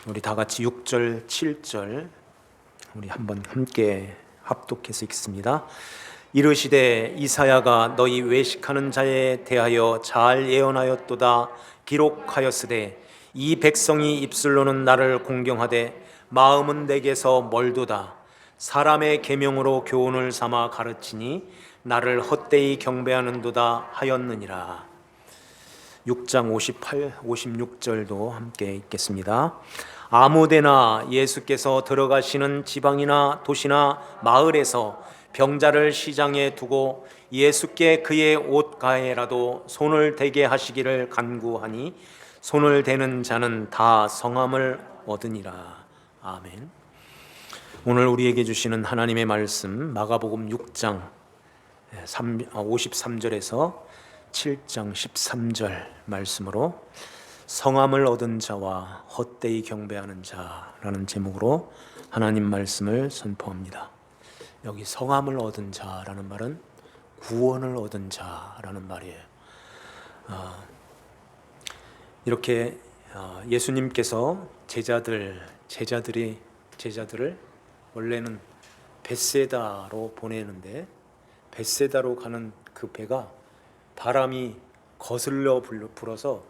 우리 다 같이 6절, 7절 우리 한번 함께 합독해서 읽습니다. 이르시되 이사야가 너희 외식하는 자에 대하여 잘 예언하였도다. 기록하였으되 이 백성이 입술로는 나를 공경하되 마음은 내게서 멀도다. 사람의 계명으로 교훈을 삼아 가르치니 나를 헛되이 경배하는도다 하였느니라. 6장 58, 56절도 함께 읽겠습니다. 아무데나 예수께서 들어가시는 지방이나 도시나 마을에서 병자를 시장에 두고 예수께 그의 옷가에라도 손을 대게 하시기를 간구하니 손을 대는 자는 다 성함을 얻으니라. 아멘. 오늘 우리에게 주시는 하나님의 말씀 마가복음 6장 53절에서 7장 13절 말씀으로 성함을 얻은 자와 헛되이 경배하는 자라는 제목으로 하나님 말씀을 선포합니다. 여기 성함을 얻은 자라는 말은 구원을 얻은 자라는 말이에요. 이렇게 예수님께서 제자들을 원래는 벳세다로 보내는데 벳세다로 가는 그 배가 바람이 거슬러 불어서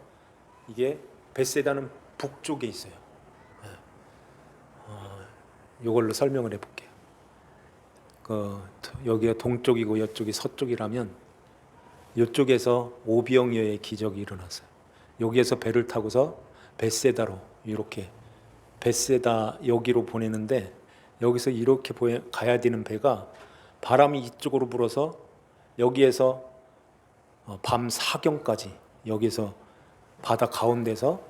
이게 벳세다는 북쪽에 있어요. 이걸로 설명을 해볼게요. 여기가 동쪽이고 이쪽이 서쪽이라면 이쪽에서 오병이어의 기적이 일어났어요. 여기에서 배를 타고서 벳세다로 이렇게 벳세다 여기로 보내는데 여기서 이렇게 가야 되는 배가 바람이 이쪽으로 불어서 여기에서 밤 사경까지 여기서 바다 가운데서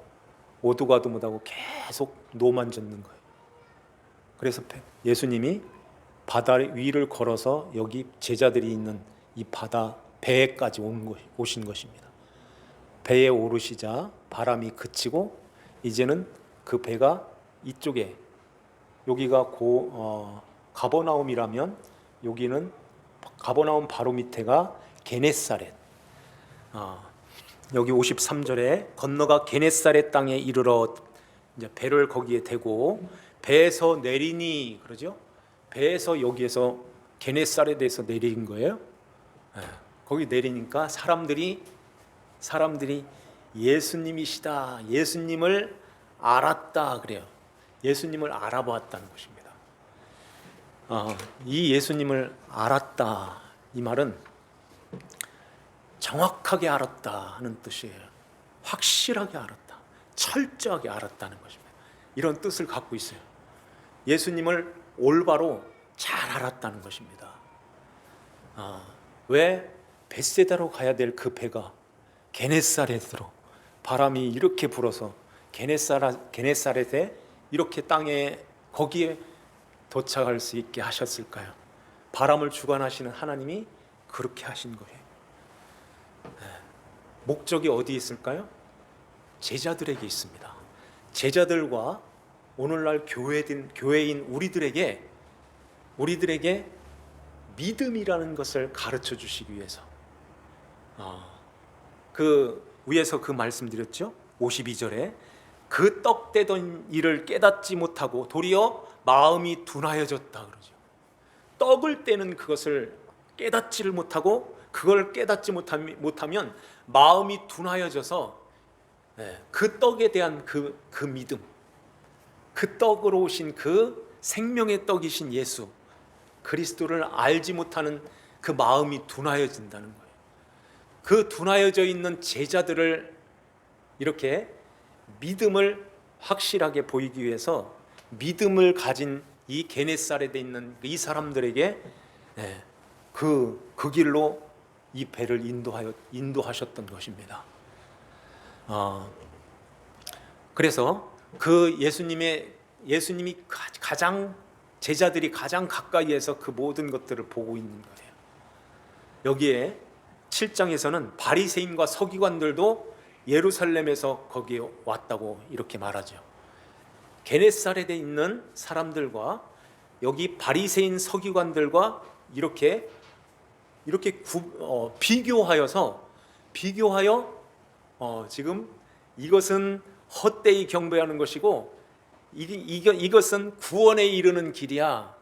오도 가도 못하고 계속 노만 젓는 거예요. 그래서 예수님이 바다 위를 걸어서 여기 제자들이 있는 이 바다 배에까지 오신 것입니다. 배에 오르시자 바람이 그치고 이제는 그 배가 이쪽에 여기가 가버나움이라면 여기는 가버나움 바로 밑에가 게네사렛. 여기 53절에 건너가 게네사렛 땅에 이르러 이제 배를 거기에 대고 배에서 내리니 그러죠. 배에서 여기에서 게네사렛에서 내린 거예요. 거기 내리니까 사람들이 예수님이시다, 예수님을 알았다 그래요. 예수님을 알아보았다는 것입니다. 이 예수님을 알았다 이 말은 정확하게 알았다 하는 뜻이에요. 확실하게 알았다, 철저하게 알았다는 것입니다. 이런 뜻을 갖고 있어요. 예수님을 올바로 잘 알았다는 것입니다. 왜 벳세다로 가야 될 그 배가 게네사렛으로 바람이 이렇게 불어서 게네사렛에 이렇게 땅에 거기에 도착할 수 있게 하셨을까요? 바람을 주관하시는 하나님이 그렇게 하신 거예요. 목적이 어디 있을까요? 제자들에게 있습니다. 제자들과 오늘날 교회인 우리들에게 믿음이라는 것을 가르쳐 주시기 위해서 그 위에서 그 말씀드렸죠. 52절에 그 떡대던 일을 깨닫지 못하고 도리어 마음이 둔하여졌다 그러죠. 떡을 떼는 그것을 깨닫지를 못하고 그걸 깨닫지 못하면 마음이 둔하여져서 그 떡에 대한 그 믿음, 그 떡으로 오신 그 생명의 떡이신 예수 그리스도를 알지 못하는 그 마음이 둔하여진다는 거예요. 그 둔하여져 있는 제자들을 이렇게 믿음을 확실하게 보이기 위해서 믿음을 가진 이 게네사렛에 있는 이 사람들에게 그 길로 이 배를 인도하셨던 것입니다. 그래서 그 예수님이 가장 제자들이 가장 가까이에서 그 모든 것들을 보고 있는 거예요. 여기에 7장에서는 바리새인과 서기관들도 예루살렘에서 거기에 왔다고 이렇게 말하죠. 게네사렛에 있는 사람들과 여기 바리새인 서기관들과 이렇게 비교하여 지금 이것은 헛되이 경배하는 것이고 이것은 구원에 이르는 길이야.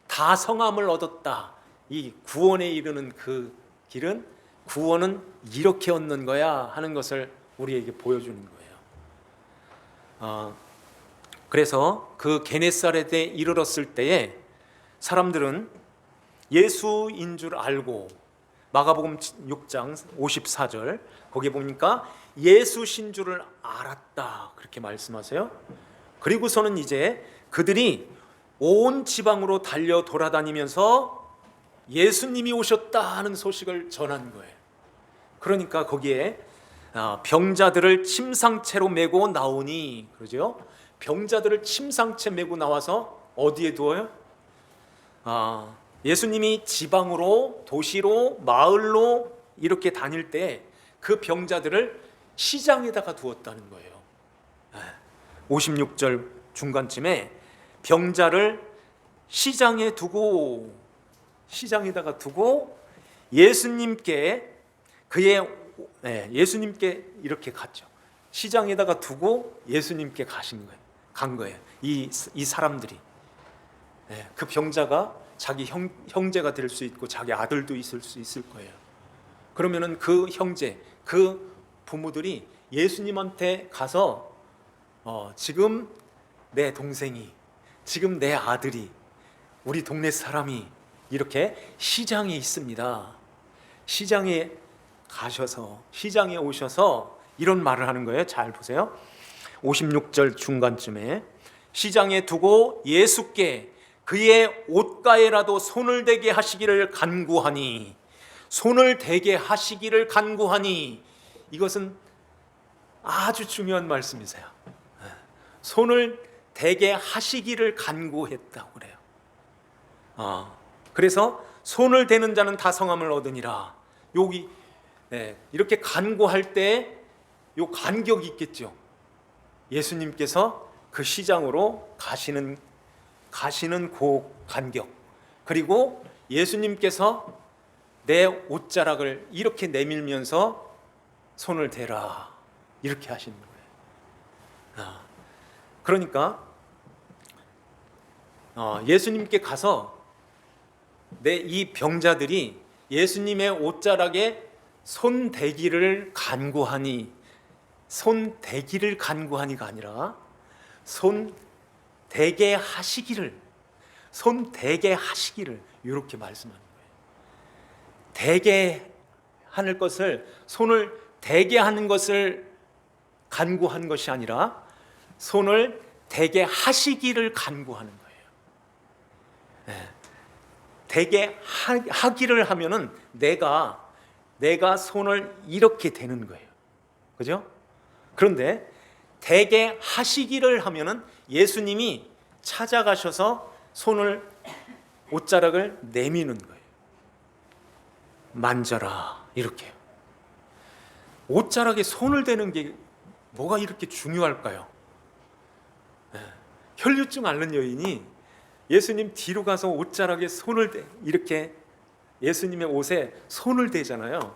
다 성함을 얻었다. 이 구원에 이르는 그 길은, 구원은 이렇게 얻는 거야 하는 것을 우리에게 보여주는 거예요. 그래서 그 게네사렛에 이르렀을 때에 사람들은 예수인 줄 알고, 마가복음 6장 54절 거기에 보니까 예수신 줄을 알았다 그렇게 말씀하세요. 그리고서는 이제 그들이 온 지방으로 달려 돌아다니면서 예수님이 오셨다 하는 소식을 전한 거예요. 그러니까 거기에 병자들을 침상채로 메고 나오니, 그러죠? 병자들을 침상채 메고 나와서 어디에 두어요? 예수님이 지방으로, 도시로, 마을로 이렇게 다닐 때 그 병자들을 시장에다가 두었다는 거예요. 56절 중간쯤에 병자를 시장에다가 두고 예수님께 이렇게 갔죠. 시장에다가 두고 예수님께 간 거예요. 이 사람들이. 그 병자가 자기 형제가 될 수 있고 자기 아들도 있을 수 있을 거예요. 그러면은 그 형제, 그 부모들이 예수님한테 가서 지금 내 동생이, 지금 내 아들이, 우리 동네 사람이 이렇게 시장에 있습니다. 시장에 오셔서 이런 말을 하는 거예요. 잘 보세요. 56절 중간쯤에 시장에 두고 예수께 그의 옷가에라도 손을 대게 하시기를 간구하니, 손을 대게 하시기를 간구하니, 이것은 아주 중요한 말씀이세요. 손을 대게 하시기를 간구했다고 그래요. 그래서 손을 대는 자는 다 성함을 얻으니라. 여기 이렇게 간구할 때 요 간격이 있겠죠. 예수님께서 그 시장으로 가시는 그 간격, 그리고 예수님께서 내 옷자락을 이렇게 내밀면서 손을 대라 이렇게 하시는 거예요. 그러니까 예수님께 가서 이 병자들이 예수님의 옷자락에 손 대기를 간구하니, 손 대기를 간구하니가 아니라 손 대게 하시기를 이렇게 말씀하는 거예요. 대게 하는 것을, 손을 대게 하는 것을 간구한 것이 아니라 손을 대게 하시기를 간구하는 거예요. 대게 하기를 하면은 내가 손을 이렇게 대는 거예요. 그죠? 그런데 대게 하시기를 하면은 예수님이 찾아가셔서 옷자락을 내미는 거예요. 만져라 이렇게요. 옷자락에 손을 대는 게 뭐가 이렇게 중요할까요? 혈류증 앓는 여인이 예수님 뒤로 가서 옷자락에 이렇게 예수님의 옷에 손을 대잖아요.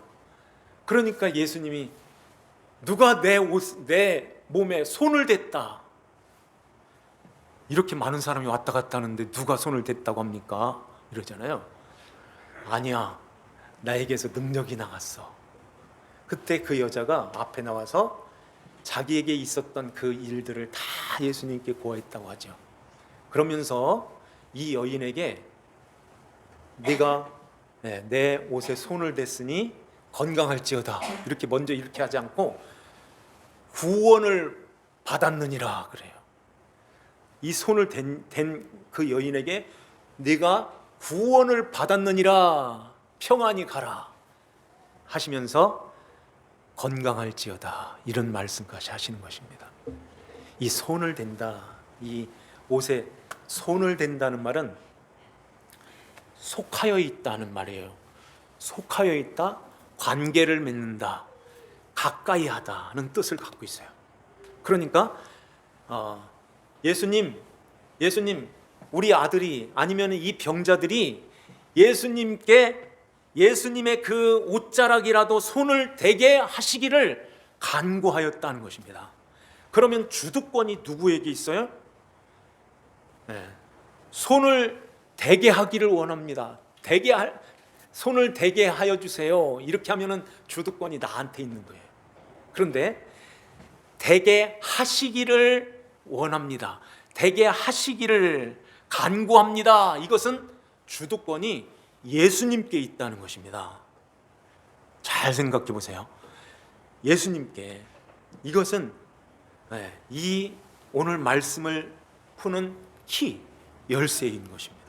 그러니까 예수님이 누가 내 몸에 손을 댔다, 이렇게 많은 사람이 왔다 갔다 하는데 누가 손을 댔다고 합니까? 이러잖아요. 아니야, 나에게서 능력이 나갔어. 그때 그 여자가 앞에 나와서 자기에게 있었던 그 일들을 다 예수님께 고했다고 하죠. 그러면서 이 여인에게 네가 내 옷에 손을 댔으니 건강할지어다, 이렇게 먼저 이렇게 하지 않고 구원을 받았느니라 그래요. 이 손을 댄 그 여인에게 네가 구원을 받았느니라, 평안히 가라 하시면서 건강할지어다, 이런 말씀까지 하시는 것입니다. 이 손을 댄다, 이 옷에 손을 댄다는 말은 속하여 있다는 말이에요. 속하여 있다, 관계를 맺는다, 가까이 하다는 뜻을 갖고 있어요. 그러니까 예수님, 우리 아들이, 아니면 이 병자들이 예수님의 그 옷자락이라도 손을 대게 하시기를 간구하였다는 것입니다. 그러면 주도권이 누구에게 있어요? 손을 대게 하기를 원합니다. 손을 대게 하여 주세요. 이렇게 하면은 주도권이 나한테 있는 거예요. 그런데 대게 하시기를 원합니다. 대게 하시기를 간구합니다. 이것은 주도권이 예수님께 있다는 것입니다. 잘 생각해 보세요. 예수님께. 이것은 이 오늘 말씀을 푸는 열쇠인 것입니다.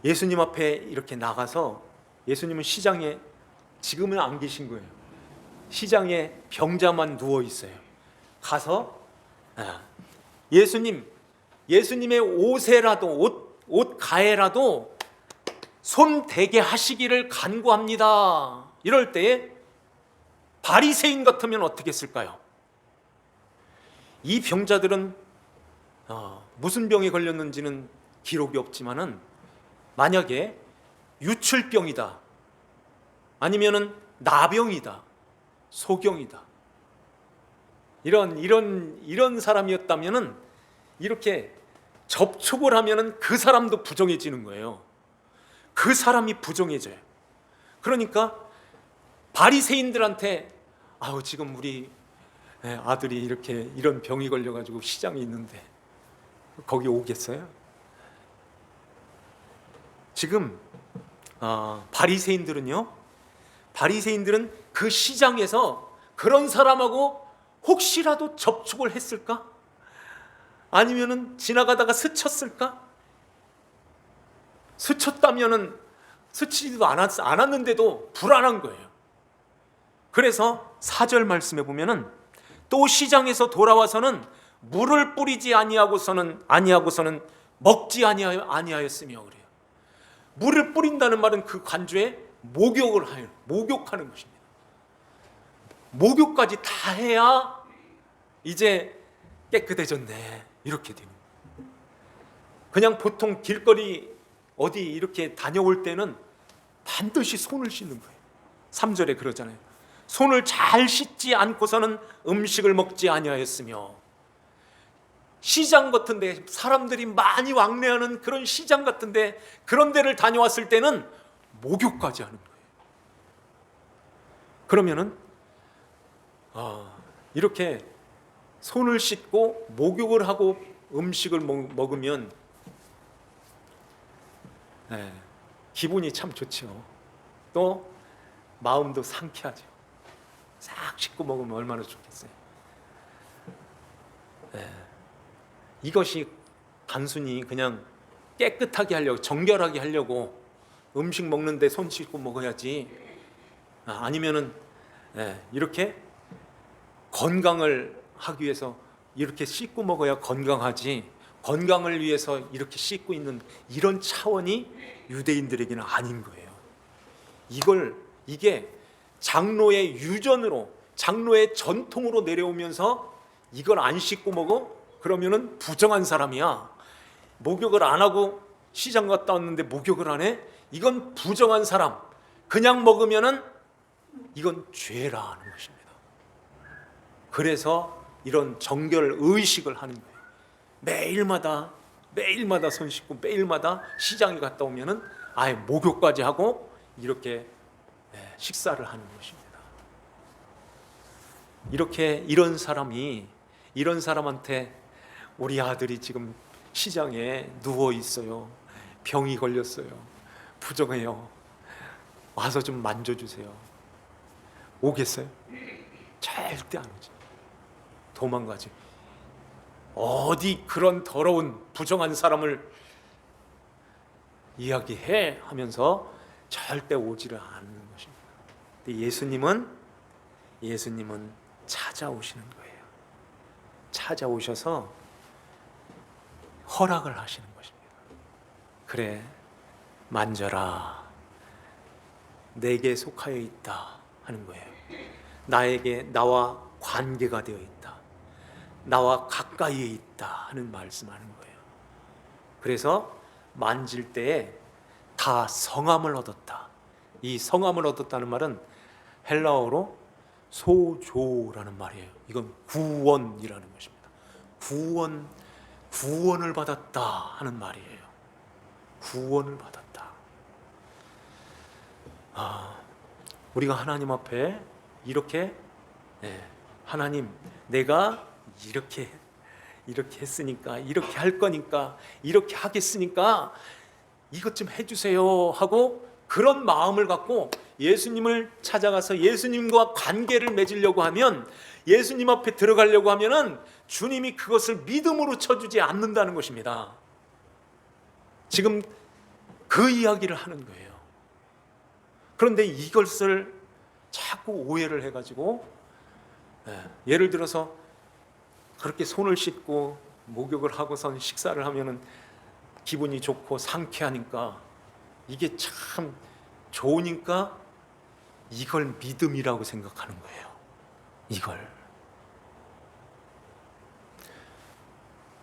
예수님 앞에 이렇게 나가서, 예수님은 시장에 지금은 안 계신 거예요. 시장에 병자만 누워 있어요. 가서 예수님의 옷 가에라도 손 대게 하시기를 간구합니다. 이럴 때에 바리새인 같으면 어떻게 했을까요? 이 병자들은 무슨 병에 걸렸는지는 기록이 없지만은 만약에 유출병이다, 아니면은 나병이다, 소경이다, 이런 사람이었다면은 이렇게 접촉을 하면은 그 사람도 부정해지는 거예요. 그 사람이 부정해져요. 그러니까 바리새인들한테 지금 우리 아들이 이런 병이 걸려가지고 시장에 있는데 거기 오겠어요? 지금 바리새인들은 그 시장에서 그런 사람하고 혹시라도 접촉을 했을까? 아니면은 지나가다가 스쳤을까? 스쳤다면은 스치지도 않았는데도 불안한 거예요. 그래서 4절 말씀에 보면은 또 시장에서 돌아와서는 물을 뿌리지 아니하고서는 먹지 아니하였으며 그래요. 물을 뿌린다는 말은 그 관주에 목욕하는 것입니다. 목욕까지 다 해야 이제 깨끗해졌네, 이렇게 되는 거예요. 그냥 보통 길거리 어디 이렇게 다녀올 때는 반드시 손을 씻는 거예요. 3절에 그러잖아요. 손을 잘 씻지 않고서는 음식을 먹지 아니하였으며. 시장 같은데, 사람들이 많이 왕래하는 그런 시장 같은데, 그런 데를 다녀왔을 때는 목욕까지 하는 거예요. 그러면은 이렇게 손을 씻고 목욕을 하고 음식을 먹으면 기분이 참 좋죠. 또 마음도 상쾌하죠. 싹 씻고 먹으면 얼마나 좋겠어요. 이것이 단순히 그냥 깨끗하게 하려고, 정결하게 하려고 음식 먹는데 손 씻고 먹어야지, 아니면은 이렇게 건강을 하기 위해서 이렇게 씻고 먹어야 건강하지, 건강을 위해서 이렇게 씻고 있는 이런 차원이 유대인들에게는 아닌 거예요. 이게 장로의 유전으로, 장로의 전통으로 내려오면서 이걸 안 씻고 먹어? 그러면은 부정한 사람이야. 목욕을 안 하고 시장 갔다 왔는데 목욕을 안 해? 이건 부정한 사람. 그냥 먹으면은 이건 죄라 하는 것입니다. 그래서 이런 정결 의식을 하는 거예요. 매일마다 손 씻고 매일마다 시장에 갔다 오면은 아예 목욕까지 하고 이렇게 식사를 하는 것입니다. 이런 사람한테 우리 아들이 지금 시장에 누워 있어요. 병이 걸렸어요. 부정해요. 와서 좀 만져주세요. 오겠어요? 절대 안 오죠. 도망가죠. 어디 그런 더러운 부정한 사람을 이야기해 하면서 절대 오지를 않는 것입니다. 근데 예수님은 찾아오시는 거예요. 찾아오셔서 허락을 하시는 것입니다. 그래, 만져라. 내게 속하여 있다 하는 거예요. 나와 관계가 되어 있다. 나와 가까이에 있다 하는 말씀하는 거예요. 그래서 만질 때에 다 성함을 얻었다. 이 성함을 얻었다는 말은 헬라어로 소조라는 말이에요. 이건 구원이라는 것입니다. 구원을 받았다 하는 말이에요. 구원을 받았다. 우리가 하나님 앞에 이렇게 하나님, 내가 이렇게 했으니까, 이렇게 할 거니까, 이렇게 하겠으니까 이것 좀 해주세요 하고 그런 마음을 갖고 예수님을 찾아가서 예수님과 관계를 맺으려고 하면, 예수님 앞에 들어가려고 하면은 주님이 그것을 믿음으로 쳐주지 않는다는 것입니다. 지금 그 이야기를 하는 거예요. 그런데 이것을 자꾸 오해를 해가지고, 예를 들어서 그렇게 손을 씻고 목욕을 하고선 식사를 하면은 기분이 좋고 상쾌하니까, 이게 참 좋으니까 이걸 믿음이라고 생각하는 거예요. 이걸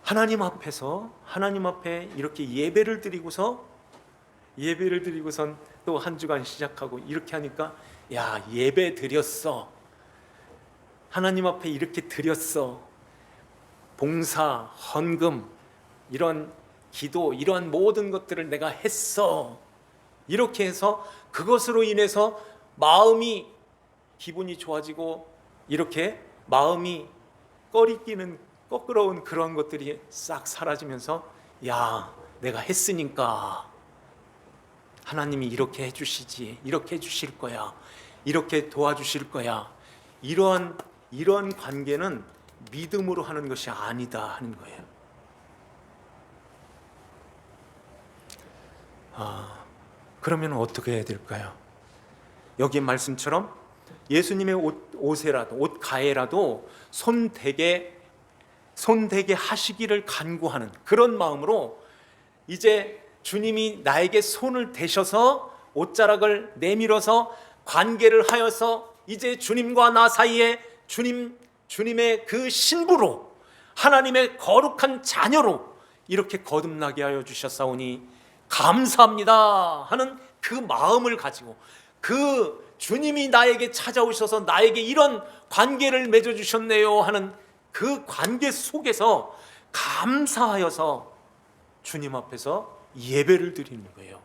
하나님 앞에 이렇게 예배를 드리고선 또 한 주간 시작하고 이렇게 하니까, 야, 예배 드렸어, 하나님 앞에 이렇게 드렸어, 봉사, 헌금, 이런 기도, 이러한 모든 것들을 내가 했어, 이렇게 해서 그것으로 인해서 마음이, 기분이 좋아지고, 이렇게 마음이 꺼리끼는 거끄러운 그런 것들이 싹 사라지면서, 야, 내가 했으니까 하나님이 이렇게 해주시지, 이렇게 해주실 거야, 이렇게 도와주실 거야, 이런 관계는 믿음으로 하는 것이 아니다 하는 거예요. 그러면 어떻게 해야 될까요? 여기 말씀처럼 예수님의 옷에라도, 옷 가에라도 손대게 하시기를 간구하는 그런 마음으로, 이제 주님이 나에게 손을 대셔서 옷자락을 내밀어서 관계를 하여서 이제 주님과 나 사이에 주님의 그 신부로, 하나님의 거룩한 자녀로 이렇게 거듭나게 하여 주셨사오니 감사합니다 하는 그 마음을 가지고, 그 주님이 나에게 찾아오셔서 나에게 이런 관계를 맺어주셨네요 하는 그 관계 속에서 감사하여서 주님 앞에서 예배를 드리는 거예요.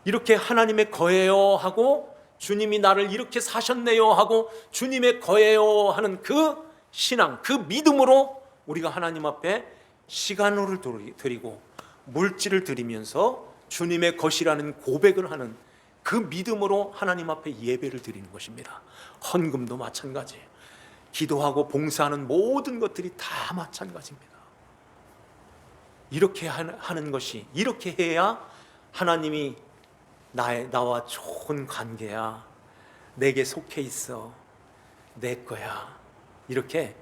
이렇게 하나님의 거예요 하고, 주님이 나를 이렇게 사셨네요 하고, 주님의 거예요 하는 그 신앙, 그 믿음으로 우리가 하나님 앞에 시간을 드리고 물질을 드리면서 주님의 것이라는 고백을 하는 그 믿음으로 하나님 앞에 예배를 드리는 것입니다. 헌금도 마찬가지예요. 기도하고 봉사하는 모든 것들이 다 마찬가지입니다. 이렇게 하는 것이, 이렇게 해야 하나님이 나와 좋은 관계야, 내게 속해 있어, 내 거야, 이렇게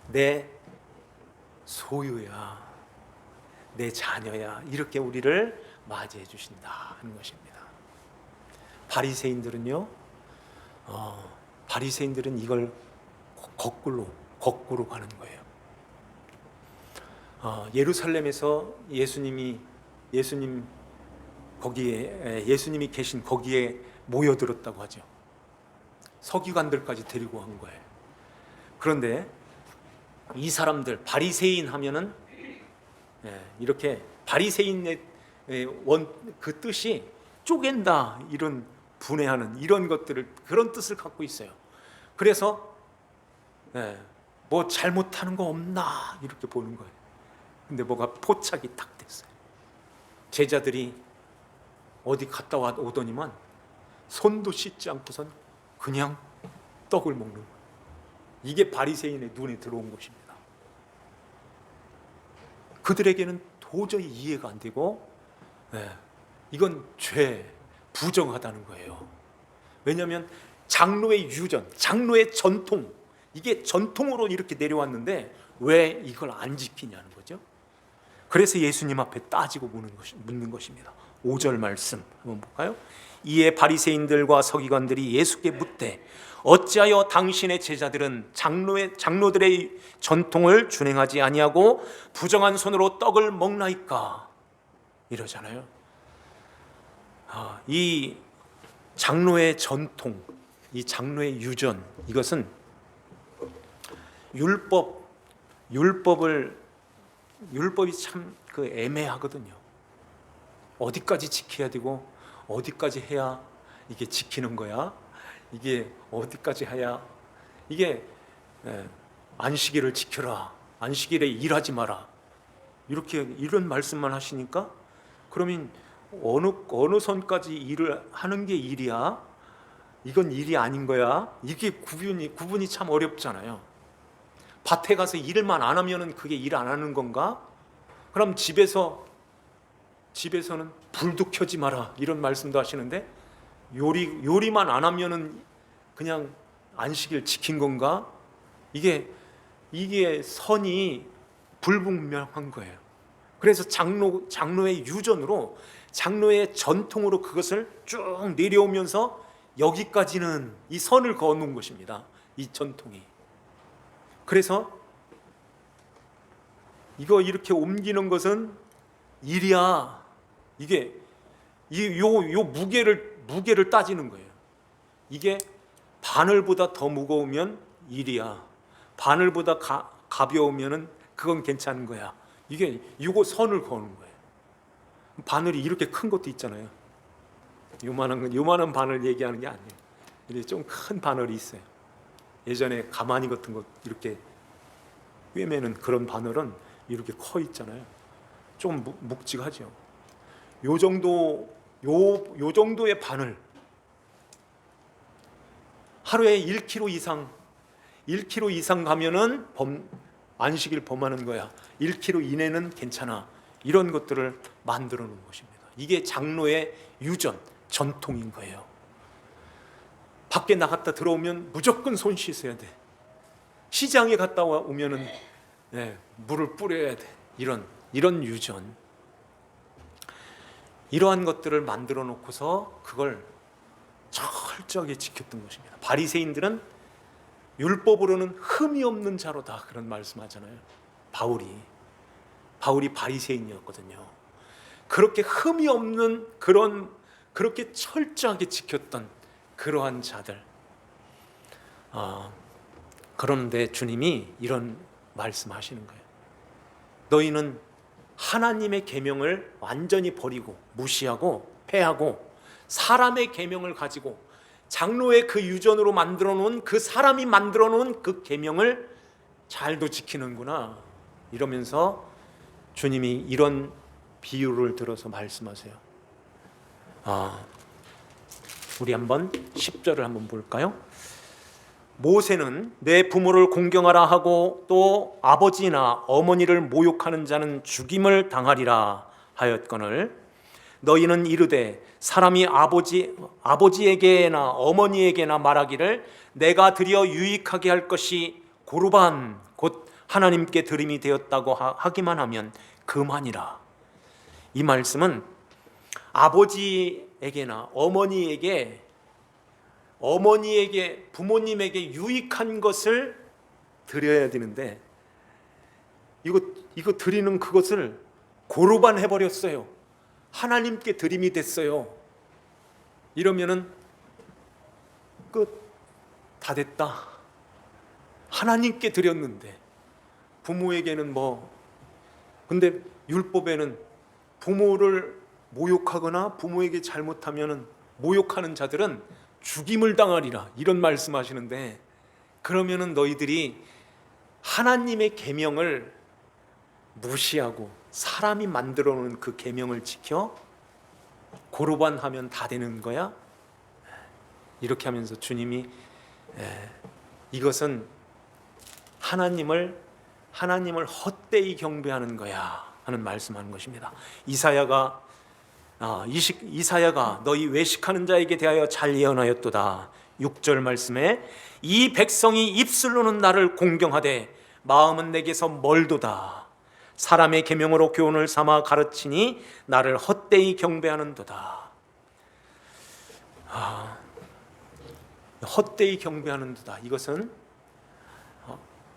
내 소유야, 내 자녀야, 이렇게 우리를 맞이해 주신다 하는 것입니다. 바리새인들은 이걸 거꾸로 가는 거예요. 예루살렘에서 예수님이 계신 거기에 모여들었다고 하죠. 서기관들까지 데리고 간 거예요. 그런데 이 사람들, 바리새인 하면은 이렇게 바리새인의 그 뜻이 쪼갠다, 이런 분해하는 이런 것들을, 그런 뜻을 갖고 있어요. 그래서 뭐 잘못하는 거 없나 이렇게 보는 거예요. 근데 뭐가 포착이 딱 됐어요. 제자들이 어디 갔다 오더니만 손도 씻지 않고선 그냥 떡을 먹는 거예요. 이게 바리새인의 눈에 들어온 것입니다. 그들에게는 도저히 이해가 안 되고, 이건 부정하다는 거예요. 왜냐하면 장로의 유전, 장로의 전통, 이게 전통으로 이렇게 내려왔는데 왜 이걸 안 지키냐는 거죠. 그래서 예수님 앞에 따지고 묻는 것입니다. 5절 말씀 한번 볼까요? 이에 바리새인들과 서기관들이 예수께 묻되, 어찌하여 당신의 제자들은 장로들의 전통을 준행하지 아니하고 부정한 손으로 떡을 먹나이까, 이러잖아요. 이 장로의 전통, 이 장로의 유전, 이것은 율법 율법이 참 그 애매하거든요. 어디까지 지켜야 되고 어디까지 해야 이게 지키는 거야? 이게 어디까지 해야 이게 안식일을 지켜라. 안식일에 일하지 마라. 이런 말씀만 하시니까 그러면 어느 선까지 일을 하는 게 일이야? 이건 일이 아닌 거야? 이게 구분이 참 어렵잖아요. 밭에 가서 일만 안 하면은 그게 일 안 하는 건가? 그럼 집에서는 불도 켜지 마라 이런 말씀도 하시는데 요리만 안 하면은 그냥 안식일 지킨 건가? 이게 선이 불분명한 거예요. 그래서 장로의 유전으로 장로의 전통으로 그것을 쭉 내려오면서 여기까지는 이 선을 그어놓은 것입니다. 이 전통이. 그래서 이거 이렇게 옮기는 것은 일이야. 이게 요 무게를 따지는 거예요. 이게 바늘보다 더 무거우면 일이야. 바늘보다 가벼우면은 그건 괜찮은 거야. 이게 선을 거는 거예요. 바늘이 이렇게 큰 것도 있잖아요. 요만한 바늘 얘기하는 게 아니에요. 좀 큰 바늘이 있어요. 예전에 가마니 같은 거 이렇게 꿰매는 그런 바늘은 이렇게 커 있잖아요. 좀 묵직하죠. 요 정도의 바늘 하루에 1kg 이상 가면은 안식일 범하는 거야. 1kg 이내는 괜찮아. 이런 것들을 만들어 놓은 것입니다. 이게 장로의 유전, 전통인 거예요. 밖에 나갔다 들어오면 무조건 손 씻어야 돼. 시장에 갔다 오면은 물을 뿌려야 돼. 이런 유전. 이러한 것들을 만들어 놓고서 그걸 철저하게 지켰던 것입니다. 바리새인들은 율법으로는 흠이 없는 자로다 그런 말씀하잖아요. 바울이 바리새인이었거든요. 그렇게 흠이 없는 그렇게 철저하게 지켰던 그러한 자들. 그런데 주님이 이런 말씀하시는 거예요. 너희는 하나님의 계명을 완전히 버리고 무시하고 패하고 사람의 계명을 가지고 장로의 그 유전으로 만들어 놓은 그 사람이 만들어 놓은 그 계명을 잘도 지키는구나. 이러면서 주님이 이런 비유를 들어서 말씀하세요. 우리 한번 10절을 한번 볼까요? 모세는 내 부모를 공경하라 하고 또 아버지나 어머니를 모욕하는 자는 죽임을 당하리라 하였거늘 너희는 이르되 사람이 아버지에게나 어머니에게나 말하기를 내가 드려 유익하게 할 것이 고르반 곧 하나님께 드림이 되었다고 하기만 하면 그만이라. 이 말씀은 아버지에게나 어머니에게 부모님에게 유익한 것을 드려야 되는데 이거 드리는 그것을 고르반 해버렸어요. 하나님께 드림이 됐어요. 이러면은 끝. 다 됐다. 하나님께 드렸는데 부모에게는 근데 율법에는 부모를 모욕하거나 부모에게 잘못하면은 모욕하는 자들은 죽임을 당하리라 이런 말씀하시는데 그러면은 너희들이 하나님의 계명을 무시하고 사람이 만들어 놓은 그 계명을 지켜 고르반하면 다 되는 거야? 이렇게 하면서 주님이 이것은 하나님을 헛되이 경배하는 거야 하는 말씀하는 것입니다. 이사야가 너희 외식하는 자에게 대하여 잘 예언하였도다. 6절 말씀에 이 백성이 입술로는 나를 공경하되 마음은 내게서 멀도다. 사람의 계명으로 교훈을 삼아 가르치니 나를 헛되이 경배하는도다. 헛되이 경배하는도다. 이것은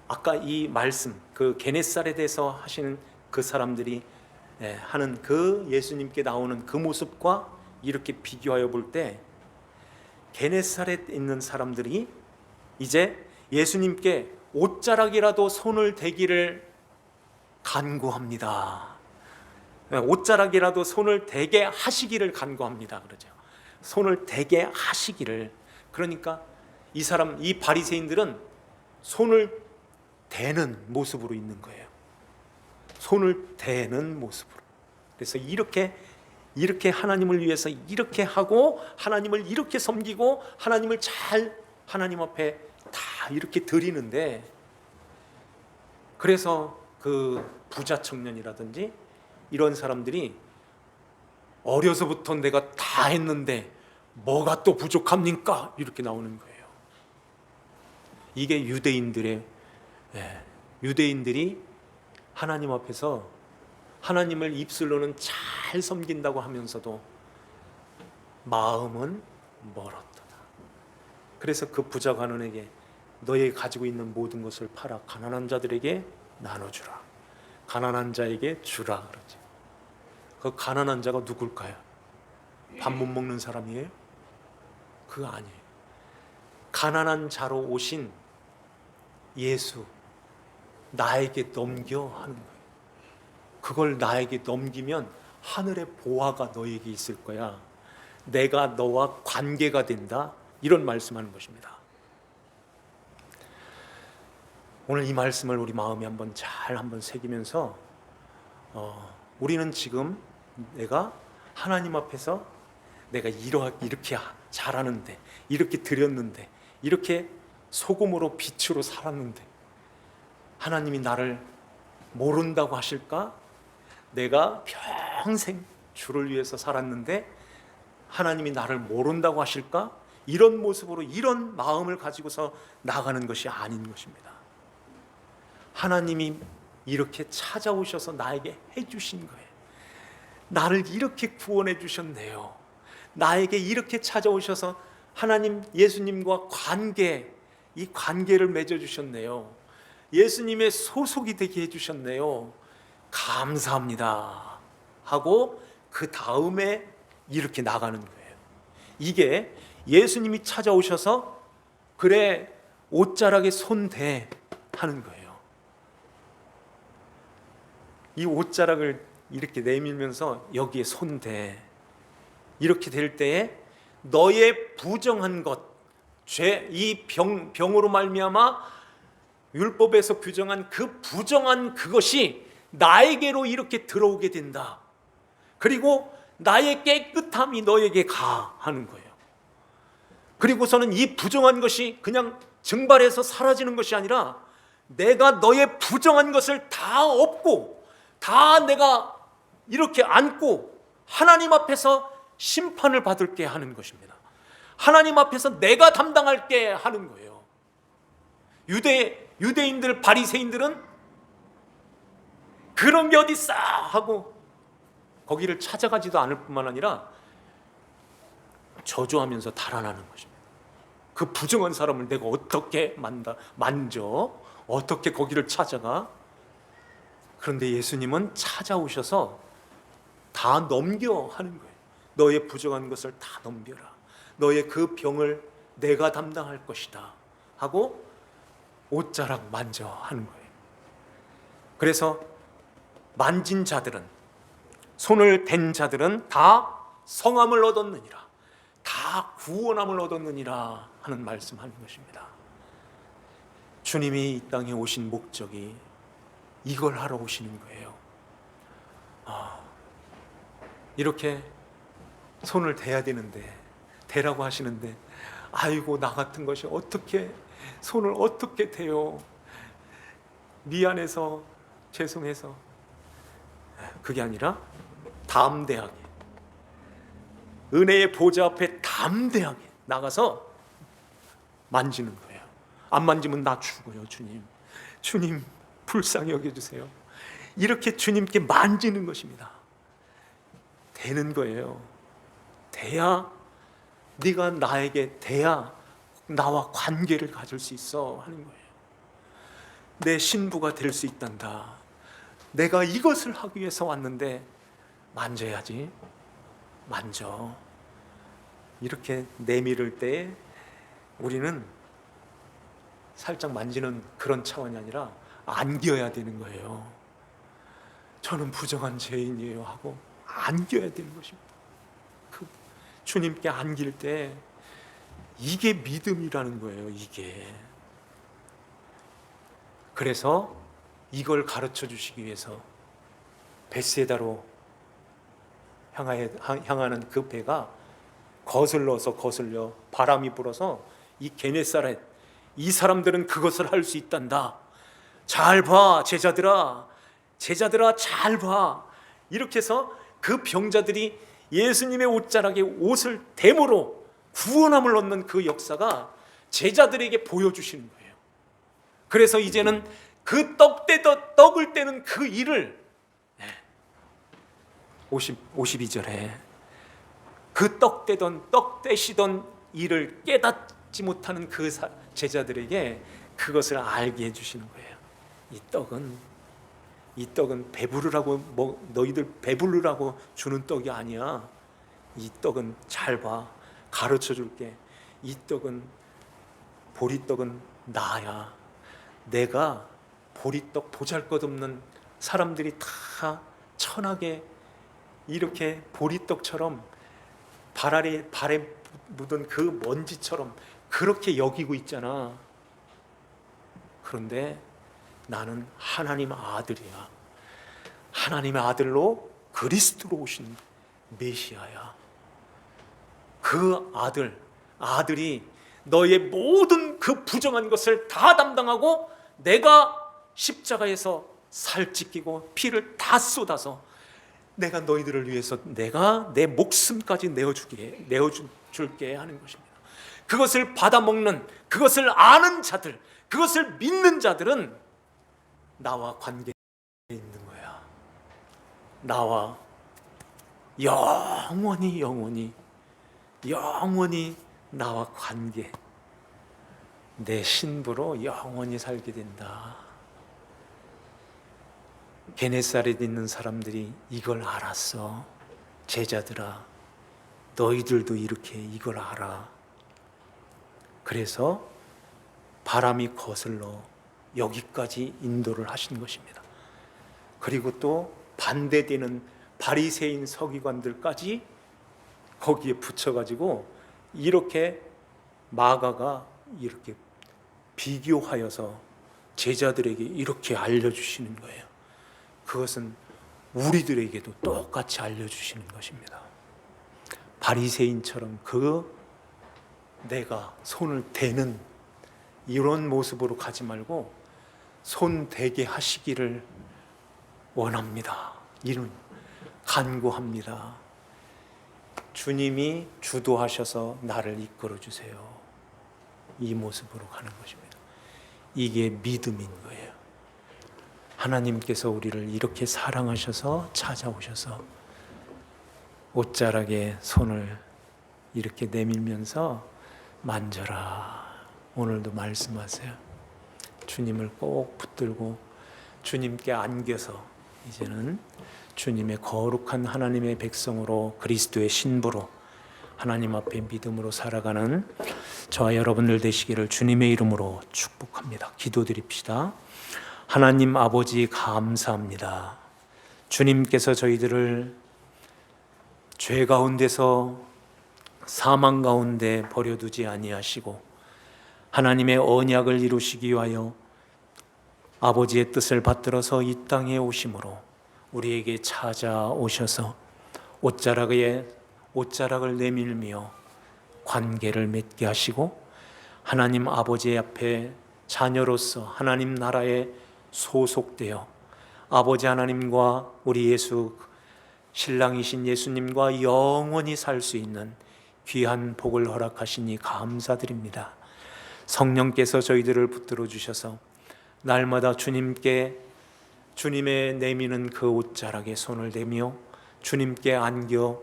아까 이 말씀 그 게네사렛에서 하시는 그 사람들이 하는 그 예수님께 나오는 그 모습과 이렇게 비교하여 볼 때 게네사렛에 있는 사람들이 이제 예수님께 옷자락이라도 손을 대기를 간구합니다. 옷자락이라도 손을 대게 하시기를 간구합니다. 그러죠. 손을 대게 하시기를. 그러니까 이 바리새인들은 손을 대는 모습으로 있는 거예요. 손을 대는 모습으로. 그래서 이렇게 하나님을 위해서 이렇게 하고 하나님을 이렇게 섬기고 하나님을 잘 하나님 앞에 다 이렇게 드리는데, 그래서 그 부자 청년이라든지 이런 사람들이 어려서부터 내가 다 했는데 뭐가 또 부족합니까? 이렇게 나오는 거예요. 이게 유대인들이 하나님 앞에서 하나님을 입술로는 잘 섬긴다고 하면서도 마음은 멀었도다. 그래서 그 부자 관원에게 너희 가지고 있는 모든 것을 팔아 가난한 자들에게 나눠주라. 가난한 자에게 주라 그러죠. 그 가난한 자가 누굴까요? 밥 못 먹는 사람이에요? 그거 아니에요. 가난한 자로 오신 예수, 나에게 넘겨 하는 거예요. 그걸 나에게 넘기면 하늘의 보화가 너에게 있을 거야. 내가 너와 관계가 된다. 이런 말씀하는 것입니다. 오늘 이 말씀을 우리 마음에 한번 새기면서 우리는 지금 내가 하나님 앞에서 내가 이렇게 잘하는데, 이렇게 드렸는데, 이렇게 소금으로 빛으로 살았는데 하나님이 나를 모른다고 하실까? 내가 평생 주를 위해서 살았는데 하나님이 나를 모른다고 하실까? 이런 모습으로, 이런 마음을 가지고서 나가는 것이 아닌 것입니다. 하나님이 이렇게 찾아오셔서 나에게 해주신 거예요. 나를 이렇게 구원해 주셨네요. 나에게 이렇게 찾아오셔서 하나님, 예수님과 이 관계를 맺어주셨네요. 예수님의 소속이 되게 해주셨네요. 감사합니다 하고 그 다음에 이렇게 나가는 거예요. 이게 예수님이 찾아오셔서 그래 옷자락에 손대 하는 거예요. 이 옷자락을 이렇게 내밀면서 여기에 손대. 이렇게 될 때에 너의 부정한 것, 죄, 이 병으로 말미암아 율법에서 규정한 그 부정한 그것이 나에게로 이렇게 들어오게 된다. 그리고 나의 깨끗함이 너에게 가 하는 거예요. 그리고서는 이 부정한 것이 그냥 증발해서 사라지는 것이 아니라 내가 너의 부정한 것을 다 업고 다 내가 이렇게 안고 하나님 앞에서 심판을 받을게 하는 것입니다. 하나님 앞에서 내가 담당할게 하는 거예요. 유대인들, 바리새인들은 그런 게 어디 있어 하고 거기를 찾아가지도 않을 뿐만 아니라 저주하면서 달아나는 것입니다. 그 부정한 사람을 내가 어떻게 만져? 어떻게 거기를 찾아가? 그런데 예수님은 찾아오셔서 다 넘겨 하는 거예요. 너의 부정한 것을 다 넘겨라. 너의 그 병을 내가 담당할 것이다 하고 옷자락 만져 하는 거예요. 그래서 만진 자들은, 손을 댄 자들은 다 성함을 얻었느니라, 다 구원함을 얻었느니라 하는 말씀하는 것입니다. 주님이 이 땅에 오신 목적이 이걸 하러 오시는 거예요. 이렇게 손을 대야 되는데, 대라고 하시는데, 아이고 나 같은 것이 어떻게 손을 어떻게 대요? 미안해서, 죄송해서. 그게 아니라 담대하게, 은혜의 보좌 앞에 담대하게 나가서 만지는 거예요. 안 만지면 나 죽어요. 주님 불쌍히 여겨주세요. 이렇게 주님께 만지는 것입니다. 되는 거예요. 돼야, 네가 나에게 돼야 나와 관계를 가질 수 있어 하는 거예요. 내 신부가 될 수 있단다. 내가 이것을 하기 위해서 왔는데 만져야지. 만져. 이렇게 내밀을 때 우리는 살짝 만지는 그런 차원이 아니라 안겨야 되는 거예요. 저는 부정한 죄인이에요 하고 안겨야 되는 것입니다. 그 주님께 안길 때 이게 믿음이라는 거예요. 이게. 그래서 이걸 가르쳐 주시기 위해서 벳세다로 향하는 그 배가 거슬려 바람이 불어서 이 게네사렛, 이 사람들은 그것을 할 수 있단다. 잘 봐, 제자들아 잘 봐. 이렇게 해서 그 병자들이 예수님의 옷자락에 옷을 대므로 구원함을 얻는 그 역사가 제자들에게 보여주시는 거예요. 그래서 이제는 그 떡을 떼는 그 일을 52절에 그 떡 떼시던 일을 깨닫지 못하는 그 제자들에게 그것을 알게 해주시는 거예요. 이 떡은 배부르라고 너희들 배부르라고 주는 떡이 아니야. 이 떡은 잘 봐. 가르쳐 줄게. 이 떡은 보리떡은 나야. 내가 보리떡 보잘것없는 사람들이 다 천하게 이렇게 보리떡처럼 발에 묻은 그 먼지처럼 그렇게 여기고 있잖아. 그런데 나는 하나님 아들이야. 하나님의 아들로 그리스도로 오신 메시아야. 그 아들이 너의 모든 그 부정한 것을 다 담당하고 내가 십자가에서 살 찢기고 피를 다 쏟아서 내가 너희들을 위해서 내가 내 목숨까지 내어줄게 하는 것입니다. 그것을 받아먹는, 그것을 아는 자들, 그것을 믿는 자들은 나와 관계에 있는 거야. 나와 영원히 나와 관계, 내 신부로 영원히 살게 된다. 게네사렛에 있는 사람들이 이걸 알았어. 제자들아, 너희들도 이렇게 이걸 알아. 그래서 바람이 거슬러 여기까지 인도를 하신 것입니다. 그리고 또 반대되는 바리새인 서기관들까지 거기에 붙여가지고 이렇게 마가가 이렇게 비교하여서 제자들에게 이렇게 알려주시는 거예요. 그것은 우리들에게도 똑같이 알려주시는 것입니다. 바리새인처럼 내가 손을 대는 이런 모습으로 가지 말고 손 대게 하시기를 원합니다. 이런 간구합니다. 주님이 주도하셔서 나를 이끌어 주세요. 이 모습으로 가는 것입니다. 이게 믿음인 거예요. 하나님께서 우리를 이렇게 사랑하셔서 찾아오셔서 옷자락에 손을 이렇게 내밀면서 만져라. 오늘도 말씀하세요. 주님을 꼭 붙들고 주님께 안겨서 이제는 주님의 거룩한 하나님의 백성으로 그리스도의 신부로 하나님 앞에 믿음으로 살아가는 저와 여러분들 되시기를 주님의 이름으로 축복합니다. 기도드립시다. 하나님 아버지 감사합니다. 주님께서 저희들을 죄 가운데서 사망 가운데 버려두지 아니하시고 하나님의 언약을 이루시기 위하여 아버지의 뜻을 받들어서 이 땅에 오심으로 우리에게 찾아오셔서 옷자락을 내밀며 관계를 맺게 하시고 하나님 아버지 앞에 자녀로서 하나님 나라에 소속되어 아버지 하나님과 우리 예수 신랑이신 예수님과 영원히 살 수 있는 귀한 복을 허락하시니 감사드립니다. 성령께서 저희들을 붙들어 주셔서 날마다 주님의 내미는 그 옷자락에 손을 대며 주님께 안겨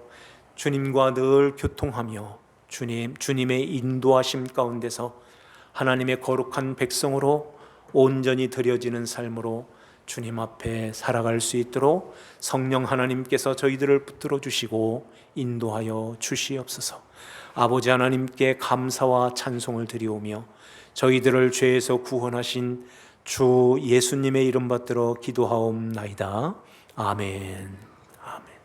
주님과 늘 교통하며 주님의 인도하심 가운데서 하나님의 거룩한 백성으로 온전히 드려지는 삶으로 주님 앞에 살아갈 수 있도록 성령 하나님께서 저희들을 붙들어 주시고 인도하여 주시옵소서. 아버지 하나님께 감사와 찬송을 드리오며 저희들을 죄에서 구원하신 주 예수님의 이름 받들어 기도하옵나이다. 아멘. 아멘.